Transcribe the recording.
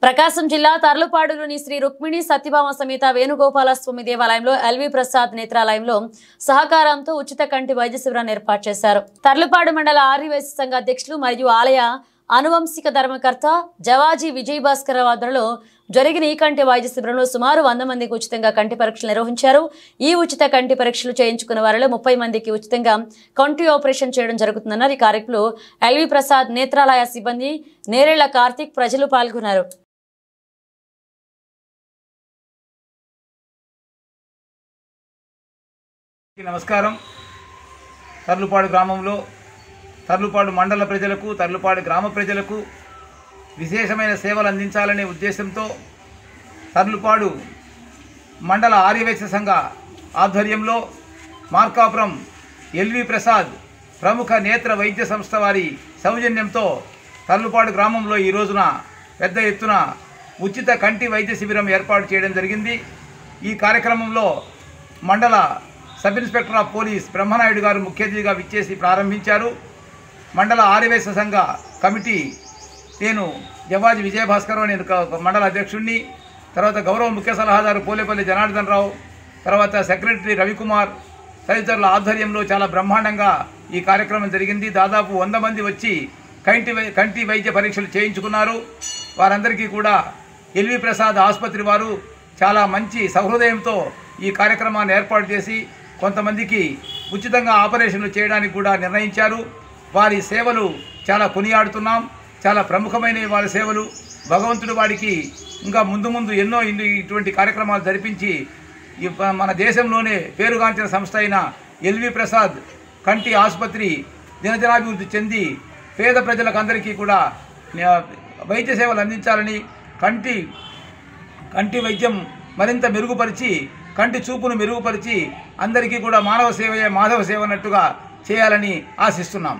ప్రకాశం జిల్లా తర్లుపాడులోని శ్రీ రుక్మిణి సత్యభామ సమేత వేణుగోపాల స్వామి దేవాలయంలో ఎల్వి ప్రసాద్ నేత్రాలయంలో సహకారంతో ఉచిత కంటి వైద్య శిబిరాన్ని ఏర్పాటు చేశారు. తర్లుపాడు మండల ఆర్యవైశ్య సంఘ అధ్యక్షులు మరియు ఆలయ అనువంశిక ధర్మకర్త జవాజీ విజయ్ భాస్కర్ ఆధ్వర్యంలో జరిగిన ఈ కంటి వైద్య శిబిరంలో సుమారు 100 మందికి ఉచితంగా కంటి పరీక్షలు నిర్వహించారు. ఈ ఉచిత కంటి పరీక్షలు చేయించుకున్న వారిలో 30 మందికి ఉచితంగా కంటి ఆపరేషన్ చేయడం జరుగుతుందన్నారు. ఈ కార్యక్రమంలో ఎల్వి ప్రసాద్ నేత్రాలయ సిబ్బంది నేరేళ్ల కార్తిక్ ప్రజలు పాల్గొన్నారు. నమస్కారం. తర్లుపాడు గ్రామంలో తర్లుపాడు మండల ప్రజలకు తర్లుపాడు గ్రామ ప్రజలకు విశేషమైన సేవలు అందించాలనే ఉద్దేశంతో తర్లుపాడు మండల ఆర్యవైశ్య సంఘ ఆధ్వర్యంలో మార్కాపురం ఎల్వి ప్రసాద్ ప్రముఖ నేత్ర వైద్య సంస్థ వారి సౌజన్యంతో తర్లుపాడు గ్రామంలో ఈ రోజున పెద్ద ఎత్తున ఉచిత కంటి వైద్య శిబిరం ఏర్పాటు చేయడం జరిగింది. ఈ కార్యక్రమంలో మండల sub inspector of police Brahmanaidu గారు ముఖ్య అతిథిగా విచ్చేసి ప్రారంభించారు. మండల ఆర్యవైశ్య సంఘ కమిటీ నేను జవాజీ విజయభాస్కర్ నేను మండల అధ్యక్షుడిని, తర్వాత గౌరవ ముఖ్య సలహాదారు పోలేపల్లి జనార్దన్ రావు, తర్వాత సెక్రటరీ రవికుమార్ తదితరుల ఆధ్వర్యంలో చాలా బ్రహ్మాండంగా ఈ కార్యక్రమం జరిగింది. దాదాపు 100 మంది వచ్చి కంటి వైద్య పరీక్షలు చేయించుకున్నారు. వారందరికీ కూడా ఎల్వి ప్రసాద్ ఆసుపత్రి వారు చాలా మంచి సహృదయంతో ఈ కార్యక్రమాన్ని ఏర్పాటు చేసి కొంతమందికి ఉచితంగా ఆపరేషన్లు చేయడానికి కూడా నిర్ణయించారు. వారి సేవలు చాలా కొనియాడుతున్నాం. చాలా ప్రముఖమైన వారి సేవలు. భగవంతుడు వారికి ఇంకా ముందు ఎన్నో ఇటువంటి కార్యక్రమాలు జరిపించి మన దేశంలోనే పేరుగాంచిన సంస్థ అయిన ఎల్వి ప్రసాద్ కంటి ఆసుపత్రి దినదినాభివృద్ధి చెంది పేద ప్రజలకు అందరికీ కూడా వైద్య సేవలు అందించాలని, కంటి వైద్యం మరింత మెరుగుపరిచి కంటి చూపును మెరుగుపరిచి అందరికీ కూడా మానవ సేవయే మాధవ సేవ అన్నట్టుగా చేయాలని ఆశిస్తున్నాం.